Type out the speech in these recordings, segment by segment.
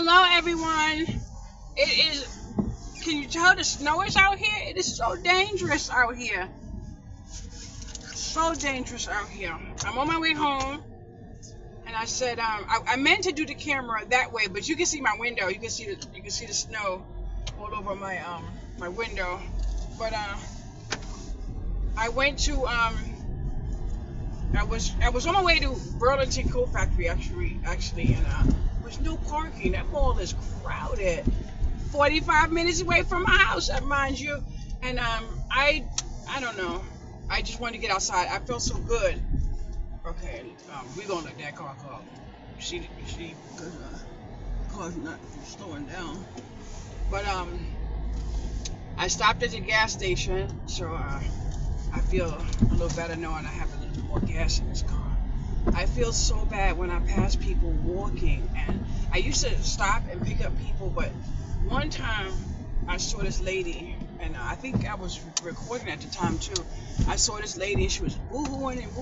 Hello, everyone. It is. Can you tell the snow is out here? It is so dangerous out here. So dangerous out here. I'm on my way home, and I said I meant to do the camera that way, but you can see my window. You can see the snow all over my window. But I went to I was on my way to Burlington Coat Factory actually, and there's no parking. That mall is crowded. 45 minutes away from my house, mind you. And I don't know. I just wanted to get outside. I felt so good. Okay, we gonna let that car go. She, because car's not slowing down. But I stopped at the gas station, so I feel a little better knowing I have a little bit more gas in this car. I feel so bad when I pass people walking, and I used to stop and pick up people, but one time I saw this lady, and I think I was recording at the time too. I saw this lady, and she was boo-hooing at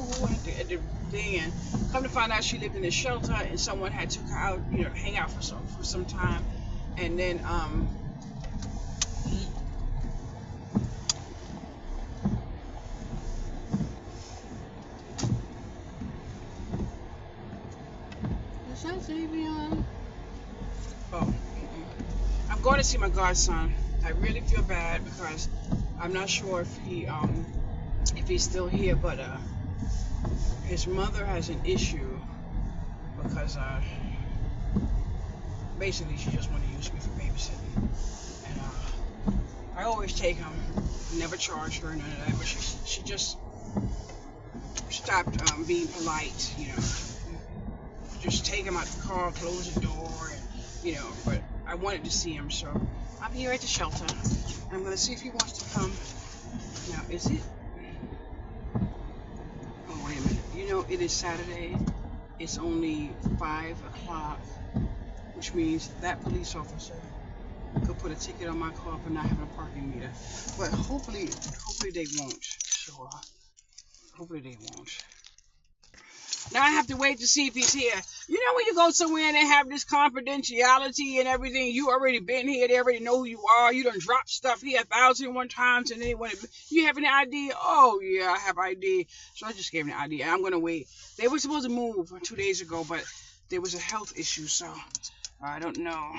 the thing, and come to find out she lived in a shelter, and someone had took her out, hang out for some time, and then is that Xavier? Oh, I'm going to see my godson. I really feel bad because I'm not sure if he's still here, but his mother has an issue because basically she just want to use me for babysitting, and I always take him, never charge her, none of that, but she just stopped being polite, just take him out the car, close the door, and but I wanted to see him, so I'm here at the shelter, and I'm going to see if he wants to come. Now, is it? Oh, wait a minute. It is Saturday. It's only 5 o'clock, which means that police officer could put a ticket on my car for not having a parking meter. But hopefully they won't. So, hopefully they won't. Now I have to wait to see if he's here. When you go somewhere and they have this confidentiality and everything, you already been here, they already know who you are, you done dropped stuff here 1,001 times, and then you have any ID? Oh yeah, I have ID. So I just gave him the ID. I'm gonna wait. They were supposed to move 2 days ago, but there was a health issue, so I don't know.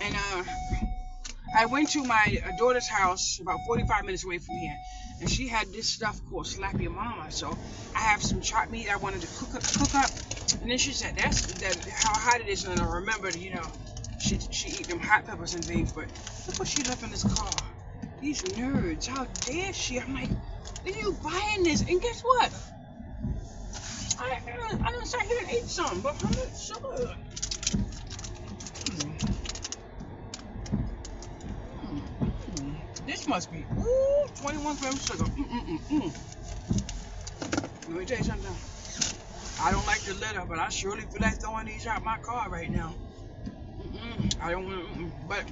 And I went to my daughter's house about 45 minutes away from here, and she had this stuff called Slap Your Mama. So I have some chopped meat I wanted to cook up, and then she said that's how hot it is, and I remembered, she eat them hot peppers and things. But look what she left in this car. These nerds, how dare she? I'm like, are you buying this? And guess what? I done sat here and ate some, but how much sugar? This must be 21 grams of sugar. Let me tell you something. I don't like the litter, but I surely feel like throwing these out my car right now. I don't want. But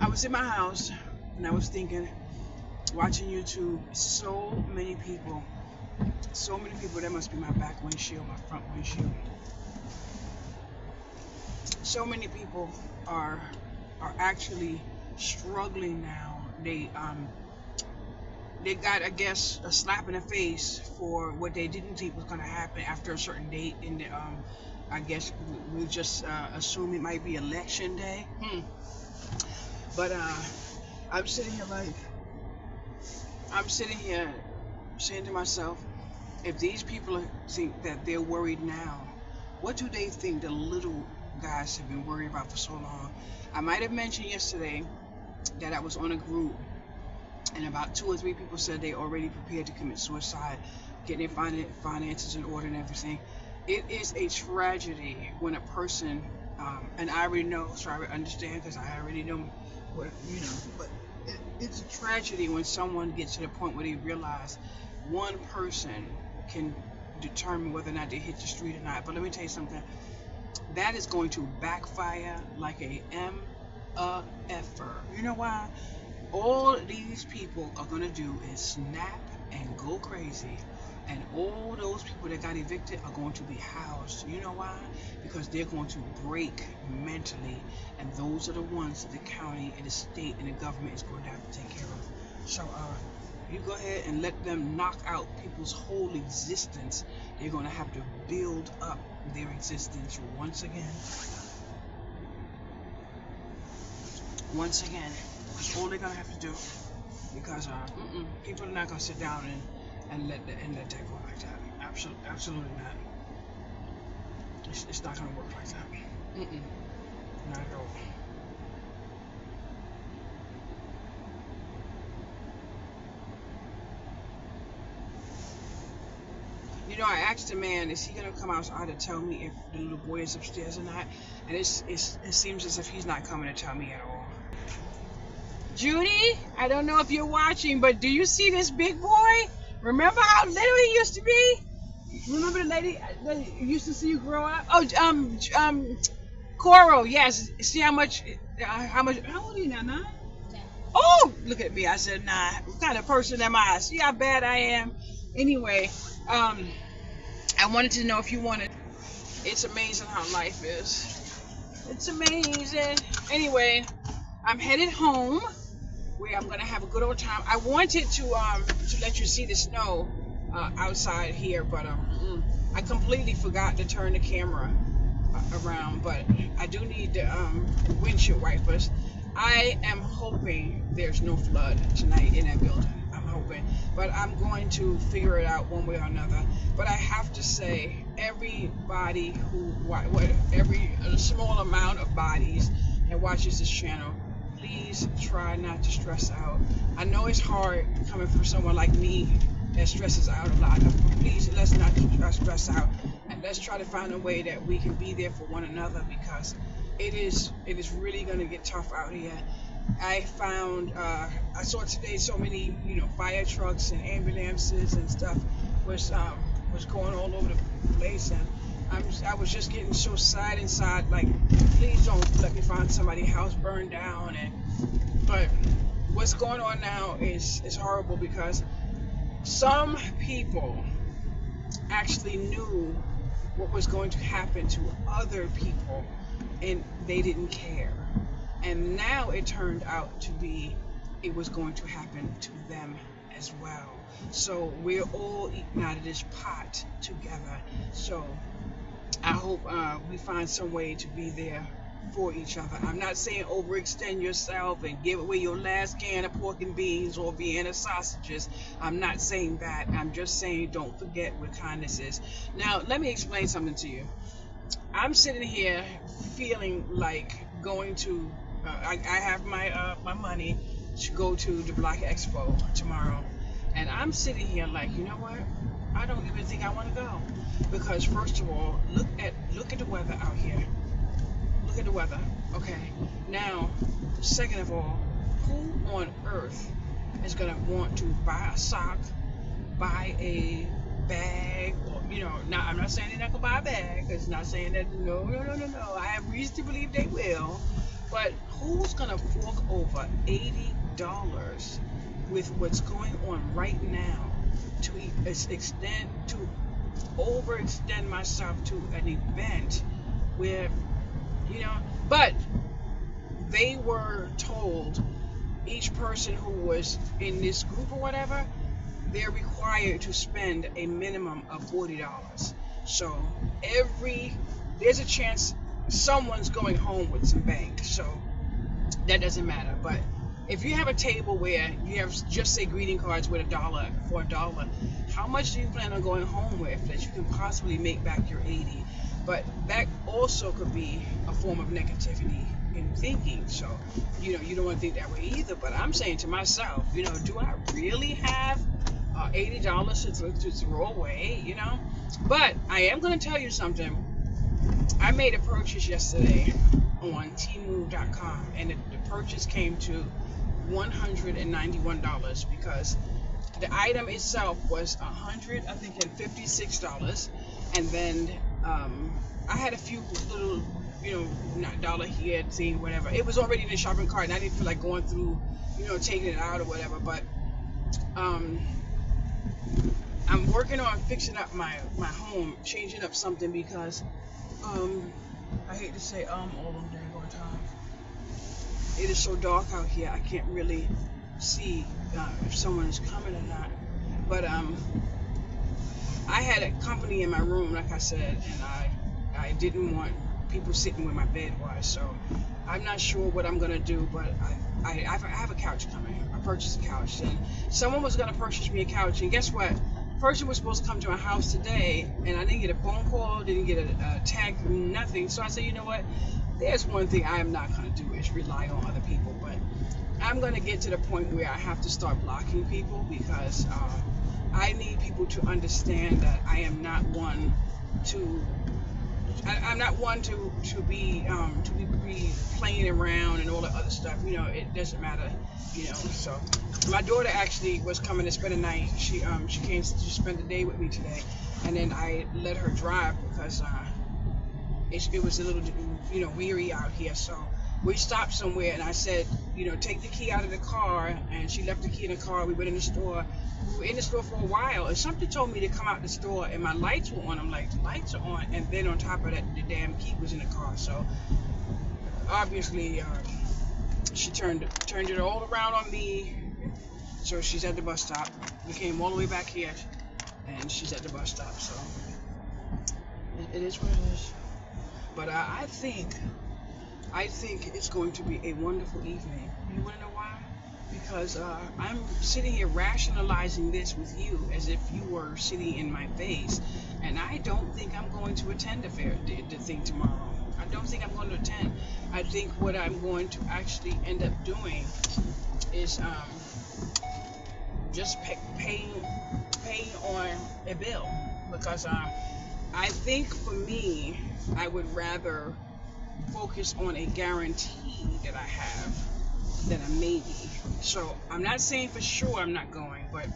I was in my house and I was thinking, watching YouTube. So many people. That must be my back windshield, my front windshield. So many people are actually struggling now. They got, I guess, a slap in the face for what they didn't think was going to happen after a certain date, and I guess we just assume it might be election day. But I'm sitting here saying to myself, if these people think that they're worried now, what do they think the little guys have been worried about for so long? I might have mentioned yesterday that I was on a group, and about 2 or 3 people said they already prepared to commit suicide, getting their finances in order and everything. It is a tragedy when a person, and I already know, so I understand because I already know what, but it's a tragedy when someone gets to the point where they realize one person can determine whether or not they hit the street or not. But let me tell you something. That is going to backfire like a M-A-F-er. You know why? All these people are going to do is snap and go crazy And all those people that got evicted are going to be housed. You know why? Because they're going to break mentally, and those are the ones that the county and the state and the government is going to have to take care of. So you go ahead and let them knock out people's whole existence. They're going to have to build up their existence once again. That's all they're going to have to do. Because people are not going to sit down and let that go like that. Absolutely not. It's not going to work like that. Not at all. You know, I asked the man, is he going to come outside to tell me if the little boy is upstairs or not? And it seems as if he's not coming to tell me at all. Judy, I don't know if you're watching, but do you see this big boy? Remember how little he used to be? Remember the lady that used to see you grow up? Oh, Coral, yes. See how much, how old are you now, 9? Oh, look at me. I said 9. What kind of person am I? See how bad I am? Anyway, I wanted to know if you wanted. It's amazing how life is. It's amazing. Anyway, I'm headed home where I'm gonna have a good old time. I wanted to let you see the snow outside here, but I completely forgot to turn the camera around. But I do need the windshield wipers. I am hoping there's no flood tonight in that building. I'm hoping, but I'm going to figure it out one way or another. But I have to say, everybody every small amount of bodies that watches this channel, please try not to stress out. I know it's hard coming from someone like me that stresses out a lot. Please, let's not stress out, and let's try to find a way that we can be there for one another, because it is really going to get tough out here. I found I saw today so many fire trucks and ambulances and stuff was going all over the place, and I was just getting so sad inside, like, please don't let me find somebody's house burned down. But what's going on now is horrible, because some people actually knew what was going to happen to other people, and they didn't care. And now it turned out to be it was going to happen to them as well. So we're all eating out of this pot together. So I hope we find some way to be there for each other. I'm not saying overextend yourself and give away your last can of pork and beans or Vienna sausages. I'm not saying that. I'm just saying don't forget what kindness is. Now, let me explain something to you. I'm sitting here feeling like going to, I have my money to go to the Black Expo tomorrow. And I'm sitting here like, you know what? I don't even think I want to go. Because first of all, look at the weather out here. Look at the weather. Okay. Now, second of all, who on earth is going to want to buy a sock, buy a bag, or, now I'm not saying they're not going to buy a bag, because it's not saying that, no. I have reason to believe they will. But who's going to fork over $80 with what's going on right now to overextend myself to an event where, but they were told, each person who was in this group or whatever, they're required to spend a minimum of $40. So there's a chance someone's going home with some bank, so that doesn't matter. But if you have a table where you have just say greeting cards with $1, how much do you plan on going home with that you can possibly make back your 80? But that also could be a form of negativity in thinking. So, you don't want to think that way either. But I'm saying to myself, do I really have $80 to throw away? But I am going to tell you something. I made a purchase yesterday on Temu.com, and the purchase came to $191 because the item itself was $156, and then I had a few little, not dollar here thing, whatever. It was already in the shopping cart, and I didn't feel like going through, taking it out or whatever. But I'm working on fixing up my home, changing up something because I hate to say all them dang on times. It is so dark out here. I can't really see if someone is coming or not. But I had a company in my room, like I said, and I didn't want people sitting where my bed was. So I'm not sure what I'm gonna do, but I have a couch coming. I purchased a couch, and someone was gonna purchase me a couch, and guess what? The person was supposed to come to my house today, and I didn't get a phone call, didn't get a text, nothing. So I said, you know what? There's one thing I am not gonna do is rely on other people, but I'm gonna get to the point where I have to start blocking people because I need people to understand that I am not one to. I'm not one to be playing around and all the other stuff. You know, it doesn't matter. You know, so my daughter actually was coming to spend the night. She came to spend the day with me today, and then I let her drive because it was a little weary out here. So we stopped somewhere, and I said, take the key out of the car, and she left the key in the car. We went in the store. We were in the store for a while, and something told me to come out the store, and my lights were on. I'm like, the lights are on, and then on top of that, the damn key was in the car. So obviously, she turned it all around on me. So she's at the bus stop. We came all the way back here, and she's at the bus stop. So it is what it is. But I think it's going to be a wonderful evening. You want to know why? Because I'm sitting here rationalizing this with you as if you were sitting in my face, and I don't think I'm going to attend the thing tomorrow. I don't think I'm going to attend. I think what I'm going to actually end up doing is just paying on a bill, because I think for me, I would rather focus on a guarantee that I have than a maybe. So I'm not saying for sure I'm not going, but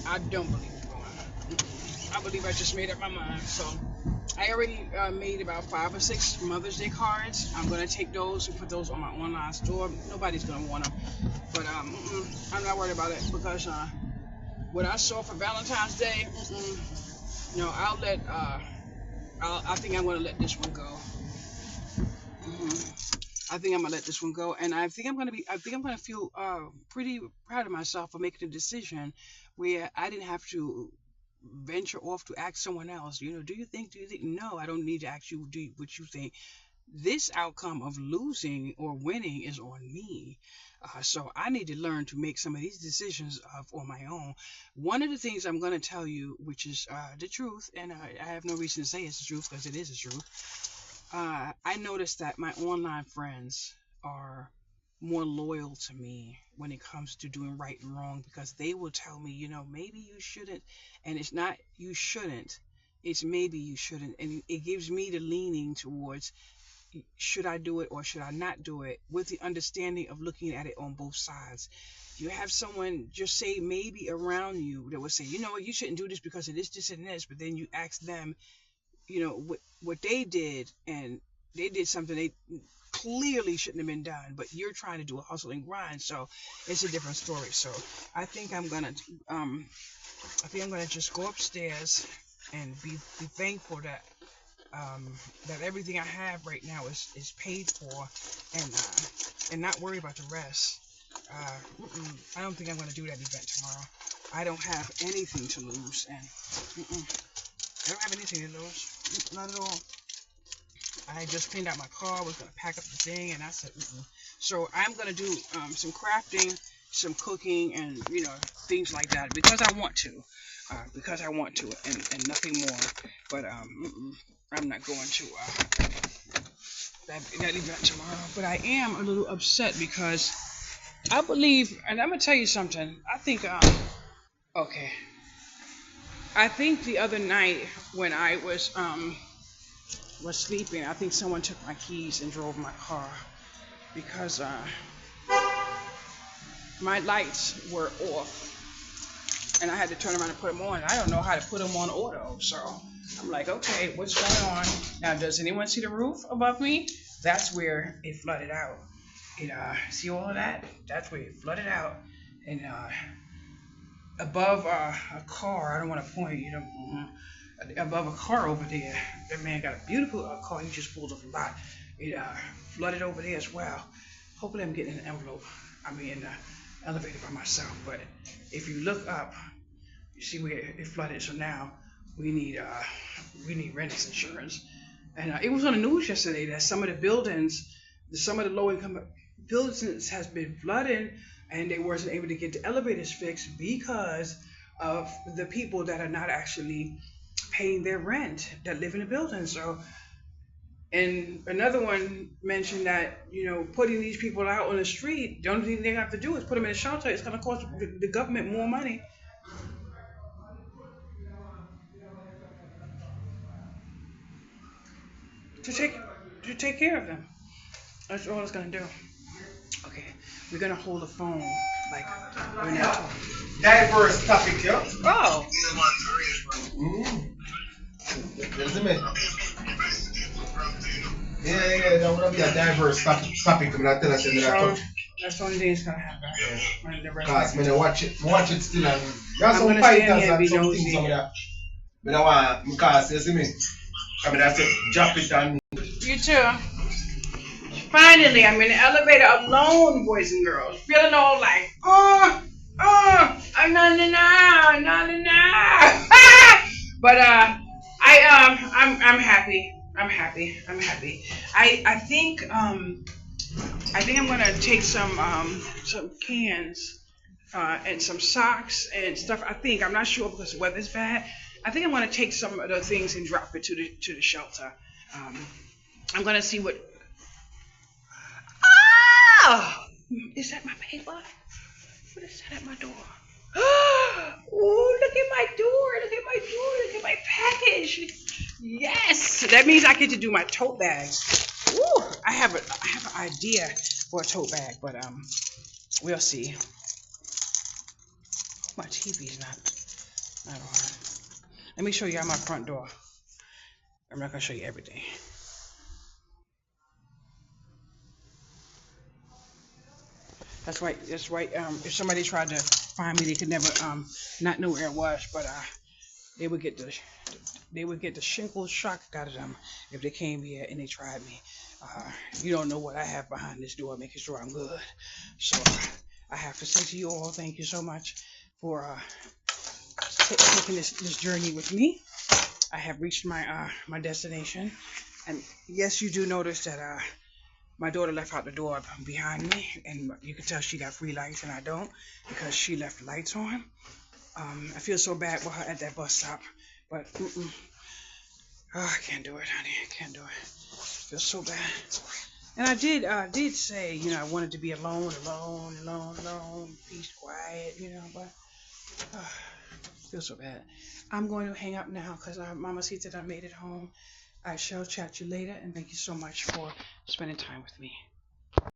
I don't believe I'm going. I believe I just made up my mind. So I already made about 5 or 6 Mother's Day cards. I'm going to take those and put those on my online store. Nobody's going to want them. But I'm not worried about it because what I saw for Valentine's Day, no, I think I'm going to let this one go. I think I'm gonna let this one go, and I think I'm gonna feel pretty proud of myself for making a decision where I didn't have to venture off to ask someone else. Do you think? No, I don't need to ask you. What you think? This outcome of losing or winning is on me. So I need to learn to make some of these decisions on my own. One of the things I'm going to tell you, which is the truth, and I have no reason to say it's the truth because it is the truth. I noticed that my online friends are more loyal to me when it comes to doing right and wrong, because they will tell me, maybe you shouldn't, and it's not you shouldn't, it's maybe you shouldn't, and it gives me the leaning towards should I do it or should I not do it, with the understanding of looking at it on both sides. You have someone just say maybe around you that will say, you shouldn't do this because of this and this, but then you ask them, what they did, and they did something they clearly shouldn't have been done, but you're trying to do a hustle and grind, so it's a different story. So I think I'm gonna just go upstairs and be thankful that that everything I have right now is paid for, and not worry about the rest. I don't think I'm gonna do that event tomorrow. I don't have anything to lose, and I don't have anything to lose. Not at all. I just cleaned out my car, was going to pack up the thing, and I said, So I'm going to do some crafting, some cooking, and, things like that, because I want to. And nothing more. But I'm not going to that event tomorrow. But I am a little upset because I believe, and I'm going to tell you something, I think, okay. I think the other night when I was sleeping, I think someone took my keys and drove my car, because my lights were off and I had to turn around and put them on. I don't know how to put them on auto, so I'm like, okay, what's going on? Now, does anyone see the roof above me? That's where it flooded out. See all of that? That's where it flooded out, and above a car. I don't want to point, above a car over there. That man got a beautiful car. He just pulled off a lot. It flooded over there as well. Hopefully, I'm getting an envelope. I mean, in the elevator by myself. But if you look up, you see where it flooded. So now we need renters insurance. And it was on the news yesterday that some of the buildings, some of the low-income buildings has been flooding, and they wasn't able to get the elevators fixed because of the people that are not actually paying their rent that live in the building. So, and another one mentioned that, putting these people out on the street, the only thing they have to do is put them in a shelter. It's going to cost the government more money to take care of them. That's all it's going to do. Okay, we're going to hold the phone like we're not talking. Diverse topic, yeah? Oh. Yeah, that would be a diverse topic. I'm not telling you that. That's the only thing that's going to happen. Because when I watch it still, and I'm some gonna fighters stand here and be and some nosy. things over there. But I want, because, you see me? I mean, I said, drop it and. You too. Finally, I'm in the elevator alone, boys and girls. Feeling all like, no. But I'm happy. I'm happy. I think I'm gonna take some cans and some socks and stuff. I'm not sure because the weather's bad. I think I'm gonna take some of the things and drop it to the shelter. I'm gonna see what. Oh, is that my paper? What is that at my door? Oh, look at my door. Look at my package. Yes, that means I get to do my tote bags. Ooh, I have an idea for a tote bag, but we'll see. My TV's not on. Let me show you my front door. I'm not gonna show you everything. That's right. If somebody tried to find me, they could never not know where it was. But they would get the shingles shock out of them if they came here and they tried me. You don't know what I have behind this door, making sure I'm good. So I have to say to you all, thank you so much for taking this journey with me. I have reached my destination, and yes, you do notice that my daughter left out the door behind me, and you can tell she got free lights and I don't because she left the lights on. I feel so bad for her at that bus stop, but I can't do it, honey. I can't do it. I feel so bad. And I did say, I wanted to be alone, peace, quiet, but I feel so bad. I'm going to hang up now because Mama sees that I made it home. I shall chat you later, and thank you so much for spending time with me.